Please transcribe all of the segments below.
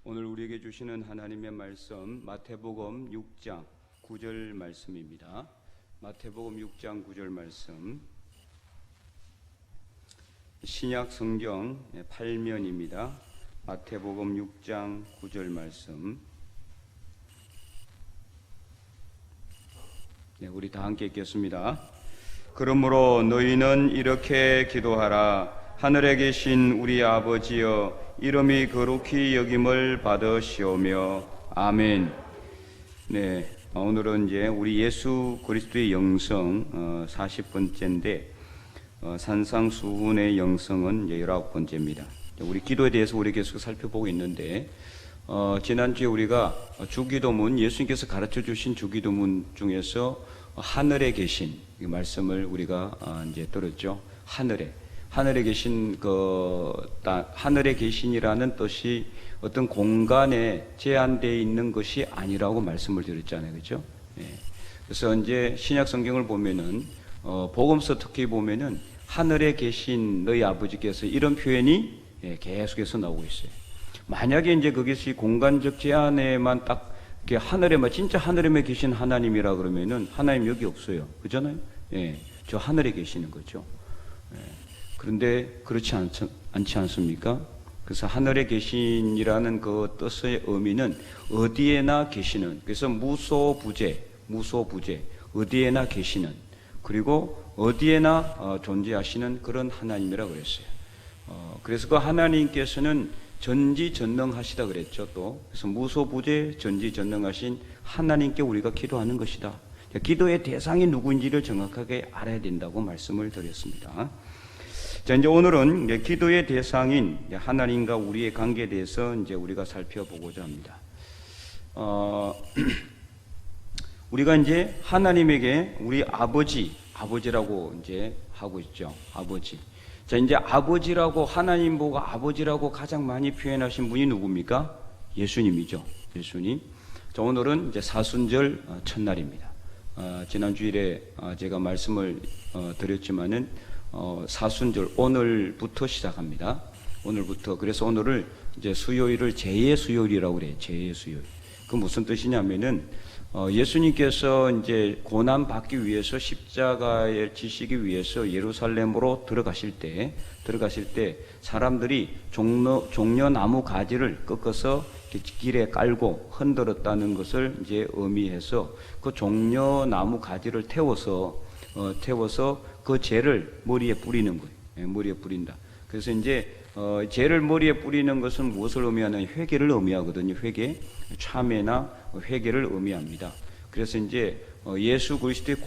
오늘 우리에게 주시는 하나님의 말씀 마태복음 6장 9절 말씀입니다. 마태복음 6장 9절 말씀, 신약 성경 8면입니다. 마태복음 6장 9절 말씀, 우리 다 함께 읽겠습니다. 그러므로 너희는 이렇게 기도하라. 하늘에 계신 우리 아버지여, 이름이 거룩히 여김을 받으시오며. 아멘. 네, 오늘은 이제 우리 예수 그리스도의 영성 40번째인데 산상수훈의 영성은 이제 19번째입니다. 우리 기도에 대해서 우리 계속 살펴보고 있는데 지난주에 우리가 주기도문, 예수님께서 가르쳐 주신 주기도문 중에서 하늘에 계신 이 말씀을 우리가 이제 들었죠. 하늘에 계신 하늘에 계신이라는 뜻이 어떤 공간에 제한되어 있는 것이 아니라고 말씀을 드렸잖아요, 그렇죠? 그래서 이제 신약 성경을 보면은 복음서 특히 보면은 하늘에 계신 너희 아버지께서 이런 표현이 계속해서 나오고 있어요. 만약에 이제 그것이 공간적 제한에만 딱 하늘에만 진짜 하늘에만 계신 하나님이라 그러면은 하나님 여기 없어요, 그잖아요? 저 하늘에 계시는 거죠. 그런데 그렇지 않지 않습니까? 그래서 하늘에 계신이라는 그 뜻의 의미는 어디에나 계시는, 그래서 무소부재, 어디에나 계시는, 그리고 어디에나 존재하시는 그런 하나님이라고 그랬어요. 그래서 그 하나님께서는 전지전능하시다 그랬죠. 또 그래서 무소부재 전지전능하신 하나님께 우리가 기도하는 것이다. 기도의 대상이 누구인지를 정확하게 알아야 된다고 말씀을 드렸습니다. 자, 이제 오늘은 기도의 대상인 하나님과 우리의 관계에 대해서 이제 우리가 살펴보고자 합니다. 우리가 이제 하나님에게 우리 아버지라고 이제 하고 있죠. 아버지. 자, 이제 아버지라고, 하나님 보고 아버지라고 가장 많이 표현하신 분이 누굽니까? 예수님이죠. 예수님. 자, 오늘은 이제 사순절 첫날입니다. 지난 주일에 제가 말씀을 드렸지만은 사순절 오늘부터 시작합니다. 오늘부터. 그래서 오늘을 이제 수요일을 제의 수요일이라고 그래요. 제의 수요일. 그 무슨 뜻이냐면은 예수님께서 이제 고난 받기 위해서 십자가에 지시기 위해서 예루살렘으로 들어가실 때 사람들이 종려나무 가지를 꺾어서 길에 깔고 흔들었다는 것을 이제 의미해서 그 종려나무 가지를 태워서 그 죄를 머리에 뿌리는 거예요. 머리에 뿌린다. 그래서 이제 죄를 머리에 뿌리는 것은 무엇을 의미하는? 회개를 의미하거든요. 회개, 참회나 회개를 의미합니다. 그래서 이제 예수 그리스도의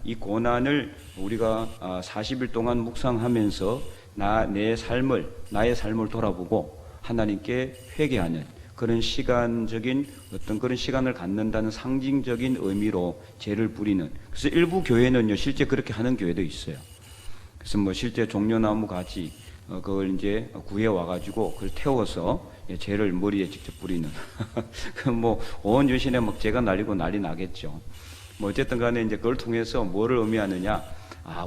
이 고난을 우리가 40일 동안 묵상하면서 나의 삶을 돌아보고 하나님께 회개하는 그런 시간적인 어떤 그런 시간을 갖는다는 상징적인 의미로 죄를 뿌리는. 그래서 일부 교회는요, 실제 그렇게 하는 교회도 있어요. 그래서 뭐 실제 종려나무 가지 그걸 이제 구해 와가지고 그걸 태워서 죄를 머리에 직접 뿌리는. 뭐 온 유신에 막 죄가 날리고 난리 나겠죠. 뭐 어쨌든 간에 이제 그걸 통해서 뭐를 의미하느냐?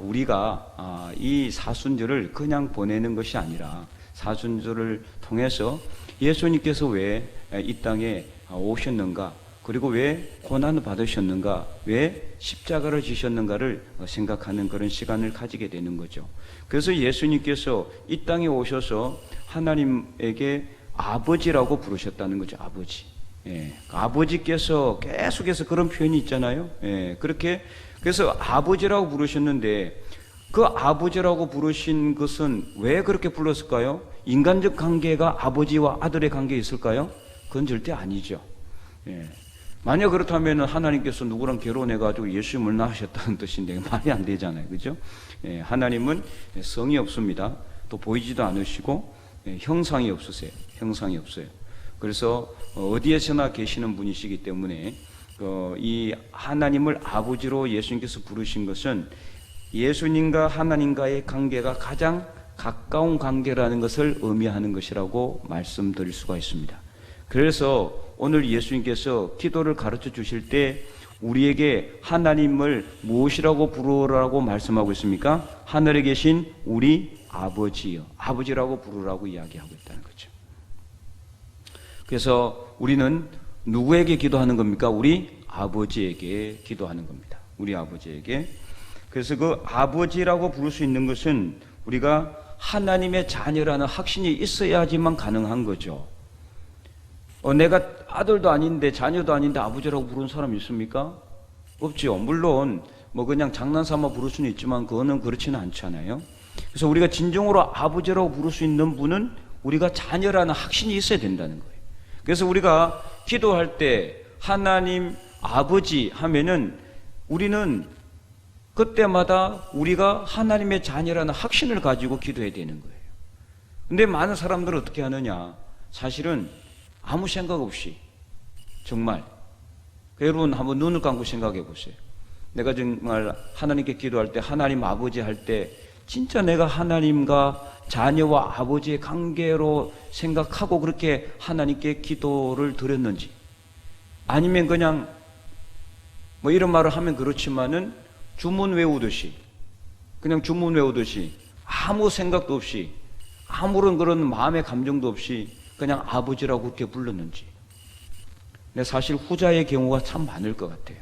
우리가 이 사순절을 그냥 보내는 것이 아니라 사순절을 통해서 예수님께서 왜 이 땅에 오셨는가, 그리고 왜 고난을 받으셨는가, 왜 십자가를 지셨는가를 생각하는 그런 시간을 가지게 되는 거죠. 그래서 예수님께서 이 땅에 오셔서 하나님에게 아버지라고 부르셨다는 거죠. 아버지. 아버지께서 계속해서 그런 표현이 있잖아요. 그렇게 그래서 아버지라고 부르셨는데 그 아버지라고 부르신 것은 왜 그렇게 불렀을까요? 인간적 관계가 아버지와 아들의 관계에 있을까요? 그건 절대 아니죠. 만약 그렇다면 하나님께서 누구랑 결혼해가지고 예수님을 낳으셨다는 뜻인데 말이 안 되잖아요. 그죠? 하나님은 성이 없습니다. 또 보이지도 않으시고 형상이 없으세요. 형상이 없어요. 그래서 어디에서나 계시는 분이시기 때문에 이 하나님을 아버지로 예수님께서 부르신 것은 예수님과 하나님과의 관계가 가장 가까운 관계라는 것을 의미하는 것이라고 말씀드릴 수가 있습니다. 그래서 오늘 예수님께서 기도를 가르쳐 주실 때 우리에게 하나님을 무엇이라고 부르라고 말씀하고 있습니까? 하늘에 계신 우리 아버지요. 아버지라고 부르라고 이야기하고 있다는 거죠. 그래서 우리는 누구에게 기도하는 겁니까? 우리 아버지에게 기도하는 겁니다. 우리 아버지에게. 그래서 그 아버지라고 부를 수 있는 것은 우리가 하나님의 자녀라는 확신이 있어야지만 가능한 거죠. 내가 아들도 아닌데 자녀도 아닌데 아버지라고 부르는 사람 있습니까? 없죠. 물론 뭐 그냥 장난삼아 부를 수는 있지만 그거는 그렇지는 않잖아요. 그래서 우리가 진정으로 아버지라고 부를 수 있는 분은 우리가 자녀라는 확신이 있어야 된다는 거예요. 그래서 우리가 기도할 때 하나님 아버지 하면은 우리는 그때마다 우리가 하나님의 자녀라는 확신을 가지고 기도해야 되는 거예요. 근데 많은 사람들은 어떻게 하느냐? 사실은 아무 생각 없이 정말 여러분 한번 눈을 감고 생각해 보세요. 내가 정말 하나님께 기도할 때 하나님 아버지 할 때 진짜 내가 하나님과 자녀와 아버지의 관계로 생각하고 그렇게 하나님께 기도를 드렸는지, 아니면 그냥 뭐 이런 말을 하면 그렇지만은 주문 외우듯이 그냥 주문 외우듯이 아무 생각도 없이 아무런 그런 마음의 감정도 없이 그냥 아버지라고 그렇게 불렀는지. 근데 사실 후자의 경우가 참 많을 것 같아요.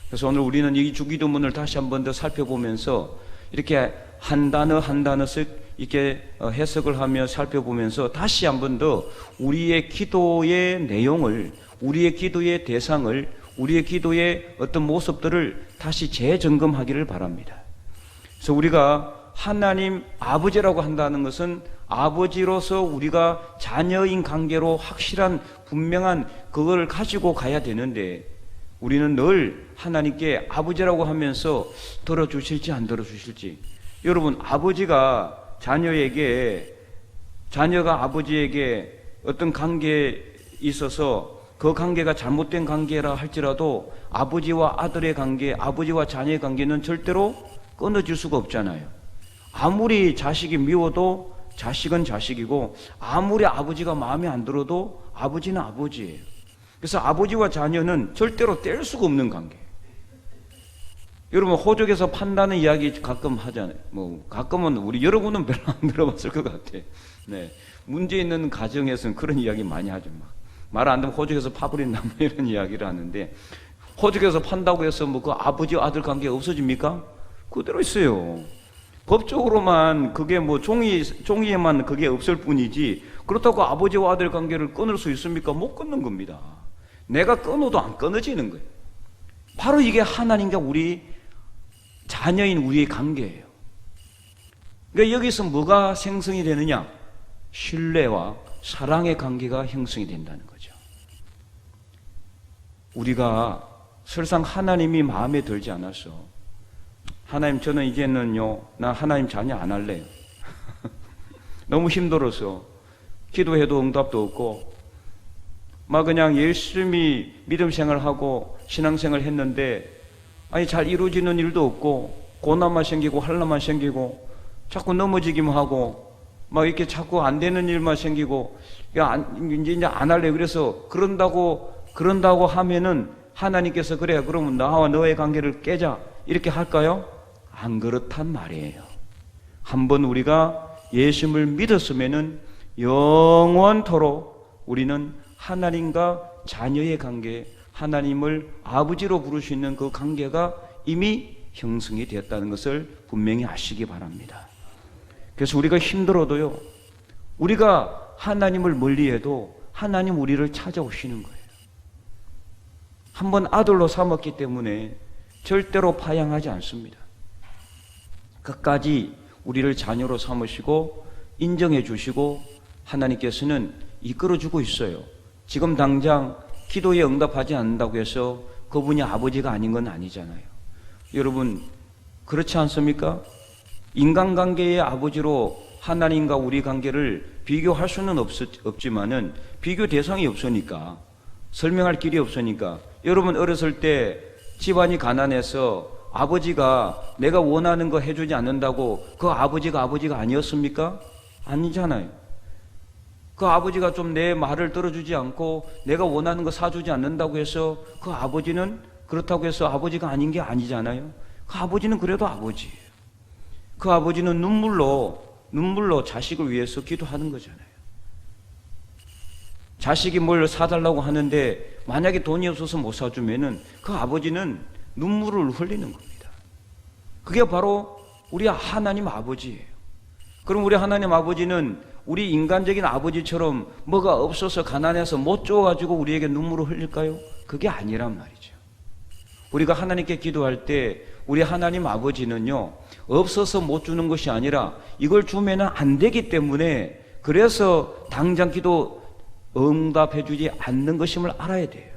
그래서 오늘 우리는 이 주기도문을 다시 한 번 더 살펴보면서 이렇게 한 단어 한 단어씩 이렇게 해석을 하며 살펴보면서 다시 한 번 더 우리의 기도의 내용을, 우리의 기도의 대상을, 우리의 기도의 어떤 모습들을 다시 재점검하기를 바랍니다. 그래서 우리가 하나님 아버지라고 한다는 것은 아버지로서 우리가 자녀인 관계로 확실한 분명한 그걸 가지고 가야 되는데, 우리는 늘 하나님께 아버지라고 하면서 들어주실지 안 들어주실지. 여러분, 아버지가 자녀가 아버지에게 어떤 관계에 있어서 그 관계가 잘못된 관계라 할지라도 아버지와 아들의 관계, 아버지와 자녀의 관계는 절대로 끊어질 수가 없잖아요. 아무리 자식이 미워도 자식은 자식이고, 아무리 아버지가 마음에 안 들어도 아버지는 아버지예요. 그래서 아버지와 자녀는 절대로 뗄 수가 없는 관계. 여러분, 호적에서 판다는 이야기 가끔 하잖아요. 뭐 가끔은 여러분은 별로 안 들어봤을 것 같아요. 네, 문제 있는 가정에서는 그런 이야기 많이 하죠. 말 안 듣면 호적에서 파버린다 이런 이야기를 하는데, 호적에서 판다고 해서 뭐 그 아버지 아들 관계 없어집니까? 그대로 있어요. 법적으로만 그게 뭐 종이에만 그게 없을 뿐이지, 그렇다고 아버지와 아들 관계를 끊을 수 있습니까? 못 끊는 겁니다. 내가 끊어도 안 끊어지는 거예요. 바로 이게 하나님과 우리 자녀인 우리의 관계예요. 그러니까 여기서 뭐가 생성이 되느냐? 신뢰와 사랑의 관계가 형성이 된다는 거죠. 우리가 설상 하나님이 마음에 들지 않았어. 하나님, 저는 이제는요, 나 하나님 자녀 안 할래요. 너무 힘들어서 기도해도 응답도 없고 막 그냥 열심히 믿음 생활하고 신앙생활 했는데 아니 잘 이루어지는 일도 없고 고난만 생기고 환난만 생기고 자꾸 넘어지기만 하고 막 이렇게 자꾸 안 되는 일만 생기고 이제 안 할래. 그래서 그런다고 하면은 하나님께서 그래 그러면 나와 너의 관계를 깨자 이렇게 할까요? 안 그렇단 말이에요. 한번 우리가 예수님을 믿었으면은 영원토록 우리는 하나님과 자녀의 관계, 하나님을 아버지로 부를 수 있는 그 관계가 이미 형성이 되었다는 것을 분명히 아시기 바랍니다. 그래서 우리가 힘들어도요, 우리가 하나님을 멀리해도 하나님 우리를 찾아오시는 거예요. 한번 아들로 삼았기 때문에 절대로 파양하지 않습니다. 끝까지 우리를 자녀로 삼으시고 인정해 주시고 하나님께서는 이끌어주고 있어요. 지금 당장 기도에 응답하지 않는다고 해서 그분이 아버지가 아닌 건 아니잖아요. 여러분, 그렇지 않습니까? 인간관계의 아버지로 하나님과 우리 관계를 비교할 수는 없지만은 비교 대상이 없으니까, 설명할 길이 없으니까. 여러분, 어렸을 때 집안이 가난해서 아버지가 내가 원하는 거 해주지 않는다고 그 아버지가 아니었습니까? 아니잖아요. 그 아버지가 좀 내 말을 들어주지 않고 내가 원하는 거 사주지 않는다고 해서 그 아버지는 그렇다고 해서 아버지가 아닌 게 아니잖아요. 그 아버지는 그래도 아버지예요. 그 아버지는 눈물로 자식을 위해서 기도하는 거잖아요. 자식이 뭘 사달라고 하는데 만약에 돈이 없어서 못 사주면은 그 아버지는 눈물을 흘리는 겁니다. 그게 바로 우리 하나님 아버지예요. 그럼 우리 하나님 아버지는 우리 인간적인 아버지처럼 뭐가 없어서 가난해서 못 줘가지고 우리에게 눈물을 흘릴까요? 그게 아니란 말이죠. 우리가 하나님께 기도할 때 우리 하나님 아버지는요, 없어서 못 주는 것이 아니라 이걸 주면 안 되기 때문에 그래서 당장 기도 응답해 주지 않는 것임을 알아야 돼요.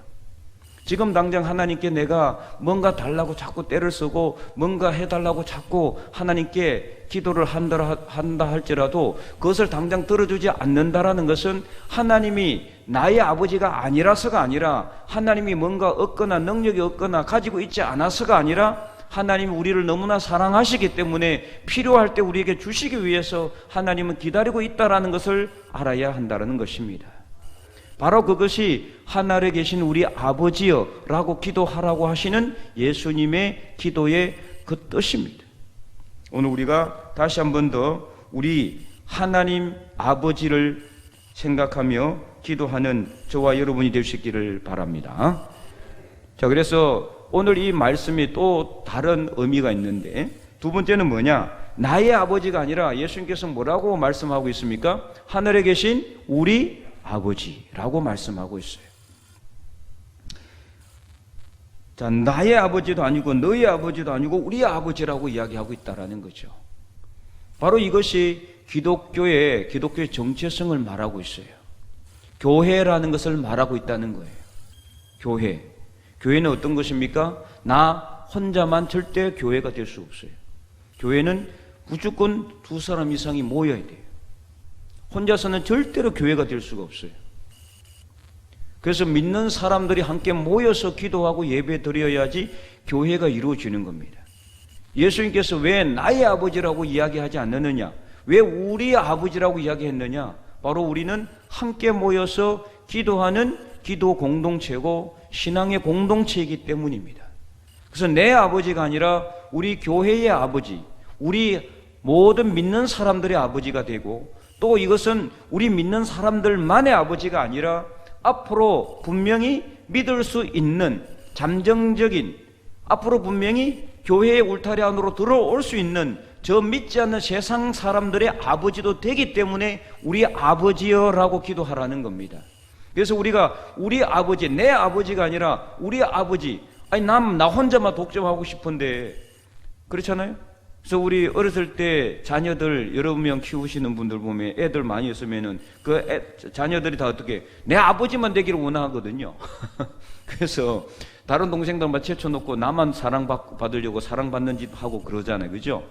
지금 당장 하나님께 내가 뭔가 달라고 자꾸 때를 쓰고 뭔가 해달라고 자꾸 하나님께 기도를 한다 할지라도 그것을 당장 들어주지 않는다라는 것은 하나님이 나의 아버지가 아니라서가 아니라 하나님이 뭔가 얻거나 능력이 없거나 가지고 있지 않아서가 아니라 하나님이 우리를 너무나 사랑하시기 때문에 필요할 때 우리에게 주시기 위해서 하나님은 기다리고 있다라는 것을 알아야 한다는 것입니다. 바로 그것이 하늘에 계신 우리 아버지여 라고 기도하라고 하시는 예수님의 기도의 그 뜻입니다. 오늘 우리가 다시 한 번 더 우리 하나님 아버지를 생각하며 기도하는 저와 여러분이 될 수 있기를 바랍니다. 자, 그래서 오늘 이 말씀이 또 다른 의미가 있는데, 두 번째는 뭐냐? 나의 아버지가 아니라 예수님께서 뭐라고 말씀하고 있습니까? 하늘에 계신 우리 아버지라고 말씀하고 있어요. 자, 나의 아버지도 아니고 너의 아버지도 아니고 우리 아버지라고 이야기하고 있다라는 거죠. 바로 이것이 기독교의 정체성을 말하고 있어요. 교회라는 것을 말하고 있다는 거예요. 교회는 어떤 것입니까? 나 혼자만 절대 교회가 될 수 없어요. 교회는 무조건 두 사람 이상이 모여야 돼요. 혼자서는 절대로 교회가 될 수가 없어요. 그래서 믿는 사람들이 함께 모여서 기도하고 예배 드려야지 교회가 이루어지는 겁니다. 예수님께서 왜 나의 아버지라고 이야기하지 않느냐? 왜 우리 아버지라고 이야기했느냐? 바로 우리는 함께 모여서 기도하는 기도 공동체고 신앙의 공동체이기 때문입니다. 그래서 내 아버지가 아니라 우리 교회의 아버지, 우리 모든 믿는 사람들의 아버지가 되고, 또 이것은 우리 믿는 사람들만의 아버지가 아니라 앞으로 분명히 믿을 수 있는 잠정적인, 앞으로 분명히 교회의 울타리 안으로 들어올 수 있는 저 믿지 않는 세상 사람들의 아버지도 되기 때문에 우리 아버지여라고 기도하라는 겁니다. 그래서 우리가 우리 아버지, 내 아버지가 아니라 우리 아버지, 아니 나 혼자만 독점하고 싶은데, 그렇잖아요? 그래서 우리 어렸을 때 자녀들 여러 명 키우시는 분들 보면 애들 많이 있으면은 자녀들이 다 어떻게 내 아버지만 되기를 원하거든요. 그래서 다른 동생들만 제쳐놓고 나만 사랑받으려고 사랑받는 짓 하고 그러잖아요. 그죠?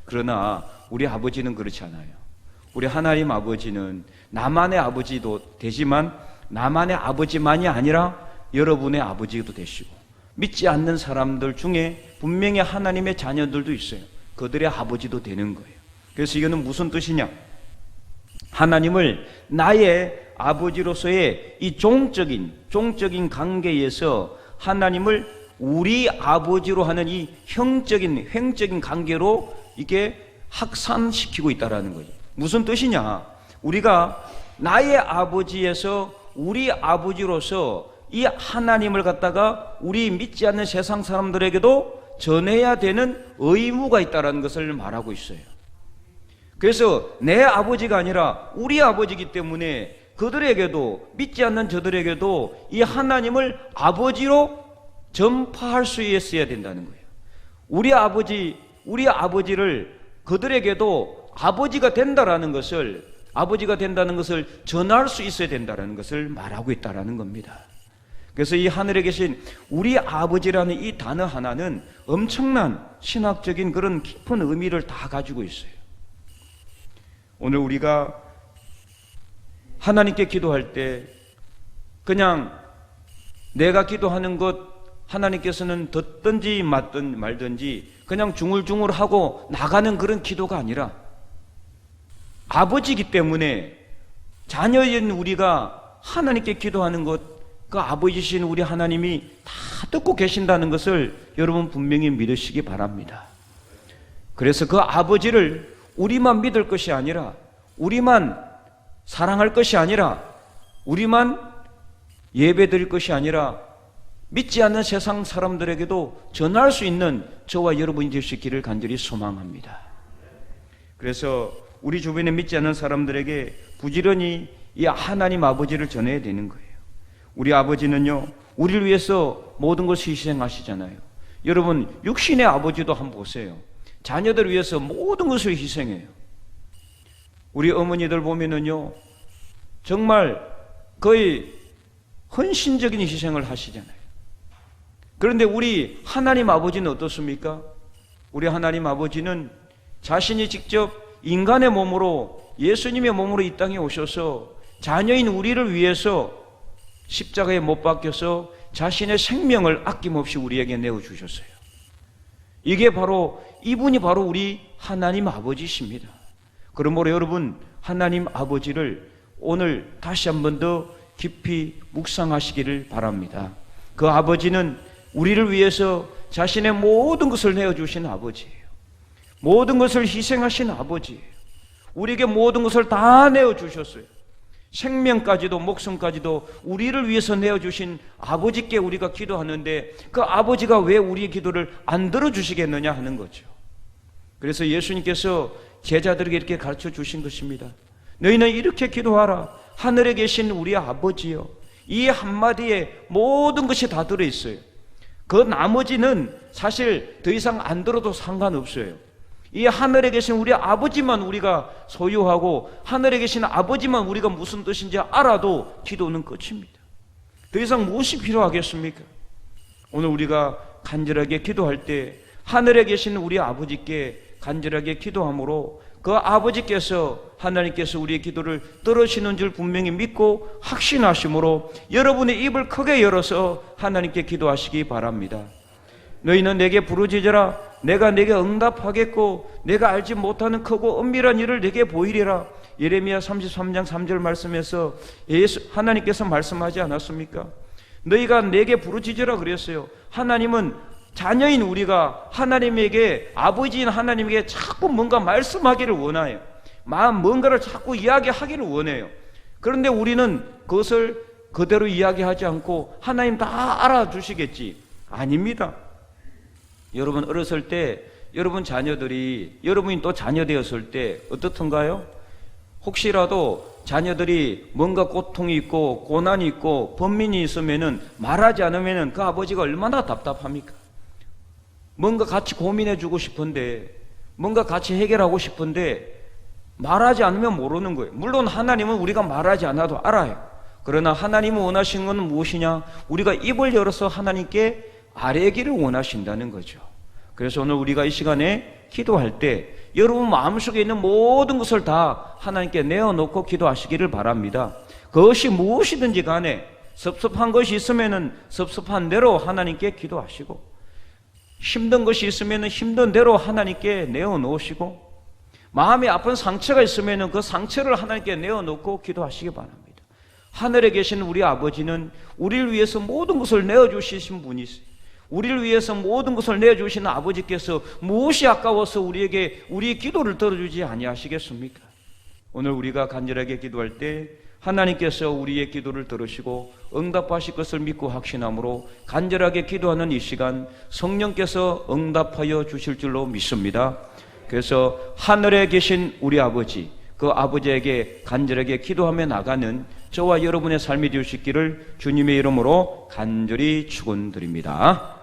그러나 우리 아버지는 그렇지 않아요. 우리 하나님 아버지는 나만의 아버지도 되지만 나만의 아버지만이 아니라 여러분의 아버지도 되시고, 믿지 않는 사람들 중에 분명히 하나님의 자녀들도 있어요. 그들의 아버지도 되는 거예요. 그래서 이거는 무슨 뜻이냐? 하나님을 나의 아버지로서의 이 종적인 관계에서 하나님을 우리 아버지로 하는 이 횡적인 관계로 이게 확산시키고 있다라는 거예요. 무슨 뜻이냐? 우리가 나의 아버지에서 우리 아버지로서 이 하나님을 갖다가 우리 믿지 않는 세상 사람들에게도 전해야 되는 의무가 있다는 것을 말하고 있어요. 그래서 내 아버지가 아니라 우리 아버지이기 때문에 그들에게도, 믿지 않는 저들에게도 이 하나님을 아버지로 전파할 수 있어야 된다는 거예요. 우리 아버지를 그들에게도 아버지가 된다는 것을 전할 수 있어야 된다는 것을 말하고 있다는 겁니다. 그래서 이 하늘에 계신 우리 아버지라는 이 단어 하나는 엄청난 신학적인 그런 깊은 의미를 다 가지고 있어요. 오늘 우리가 하나님께 기도할 때 그냥 내가 기도하는 것 하나님께서는 듣든지 말든지 그냥 중얼중얼하고 나가는 그런 기도가 아니라, 아버지이기 때문에 자녀인 우리가 하나님께 기도하는 것, 그 아버지신 우리 하나님이 다 듣고 계신다는 것을 여러분 분명히 믿으시기 바랍니다. 그래서 그 아버지를 우리만 믿을 것이 아니라, 우리만 사랑할 것이 아니라 우리만 예배 드릴 것이 아니라 믿지 않는 세상 사람들에게도 전할 수 있는 저와 여러분이 될 수 있기를 간절히 소망합니다. 그래서 우리 주변에 믿지 않는 사람들에게 부지런히 이 하나님 아버지를 전해야 되는 거예요. 우리 아버지는요, 우리를 위해서 모든 것을 희생하시잖아요. 여러분, 육신의 아버지도 한번 보세요. 자녀들을 위해서 모든 것을 희생해요. 우리 어머니들 보면은요, 정말 거의 헌신적인 희생을 하시잖아요. 그런데 우리 하나님 아버지는 어떻습니까? 우리 하나님 아버지는 자신이 직접 인간의 몸으로, 예수님의 몸으로 이 땅에 오셔서 자녀인 우리를 위해서 십자가에 못 박혀서 자신의 생명을 아낌없이 우리에게 내어주셨어요. 이분이 바로 우리 하나님 아버지십니다. 그러므로 여러분, 하나님 아버지를 오늘 다시 한 번 더 깊이 묵상하시기를 바랍니다. 그 아버지는 우리를 위해서 자신의 모든 것을 내어주신 아버지예요. 모든 것을 희생하신 아버지예요. 우리에게 모든 것을 다 내어주셨어요. 생명까지도 목숨까지도 우리를 위해서 내어주신 아버지께 우리가 기도하는데 그 아버지가 왜 우리의 기도를 안 들어주시겠느냐 하는 거죠. 그래서 예수님께서 제자들에게 이렇게 가르쳐 주신 것입니다. 너희는 이렇게 기도하라. 하늘에 계신 우리 아버지여. 이 한마디에 모든 것이 다 들어있어요. 그 나머지는 사실 더 이상 안 들어도 상관없어요. 이 하늘에 계신 우리 아버지만 우리가 소유하고 하늘에 계신 아버지만 우리가 무슨 뜻인지 알아도 기도는 끝입니다. 더 이상 무엇이 필요하겠습니까? 오늘 우리가 간절하게 기도할 때 하늘에 계신 우리 아버지께 간절하게 기도함으로 그 아버지께서, 하나님께서 우리의 기도를 들으시는 줄 분명히 믿고 확신하심으로 여러분의 입을 크게 열어서 하나님께 기도하시기 바랍니다. 너희는 내게 부르짖으라. 내가 내게 응답하겠고 내가 알지 못하는 크고 은밀한 일을 내게 보이리라. 예레미야 33장 3절 말씀에서 하나님께서 말씀하지 않았습니까? 너희가 내게 부르짖으라 그랬어요. 하나님은 자녀인 우리가 하나님에게, 아버지인 하나님에게 자꾸 뭔가 말씀하기를 원해요. 뭔가를 자꾸 이야기하기를 원해요. 그런데 우리는 그것을 그대로 이야기하지 않고 하나님 다 알아주시겠지. 아닙니다. 여러분 어렸을 때 여러분 자녀들이, 여러분이 또 자녀 되었을 때 어떻던가요? 혹시라도 자녀들이 뭔가 고통이 있고 고난이 있고 번민이 있으면은 말하지 않으면은 그 아버지가 얼마나 답답합니까? 뭔가 같이 고민해 주고 싶은데, 뭔가 같이 해결하고 싶은데 말하지 않으면 모르는 거예요. 물론 하나님은 우리가 말하지 않아도 알아요. 그러나 하나님은 원하시는 것은 무엇이냐? 우리가 입을 열어서 하나님께 아뢰기를 원하신다는 거죠. 그래서 오늘 우리가 이 시간에 기도할 때 여러분 마음속에 있는 모든 것을 다 하나님께 내어놓고 기도하시기를 바랍니다. 그것이 무엇이든지 간에 섭섭한 것이 있으면은 섭섭한 대로 하나님께 기도하시고, 힘든 것이 있으면 힘든 대로 하나님께 내어놓으시고, 마음에 아픈 상처가 있으면 그 상처를 하나님께 내어놓고 기도하시기 바랍니다. 하늘에 계신 우리 아버지는 우리를 위해서 모든 것을 내어주시신 분이세요. 우리를 위해서 모든 것을 내어주시는 아버지께서 무엇이 아까워서 우리에게 우리의 기도를 들어주지 아니하시겠습니까? 오늘 우리가 간절하게 기도할 때 하나님께서 우리의 기도를 들으시고 응답하실 것을 믿고 확신함으로 간절하게 기도하는 이 시간 성령께서 응답하여 주실 줄로 믿습니다. 그래서 하늘에 계신 우리 아버지, 그 아버지에게 간절하게 기도하며 나가는 저와 여러분의 삶이 되시기를 주님의 이름으로 간절히 축원드립니다.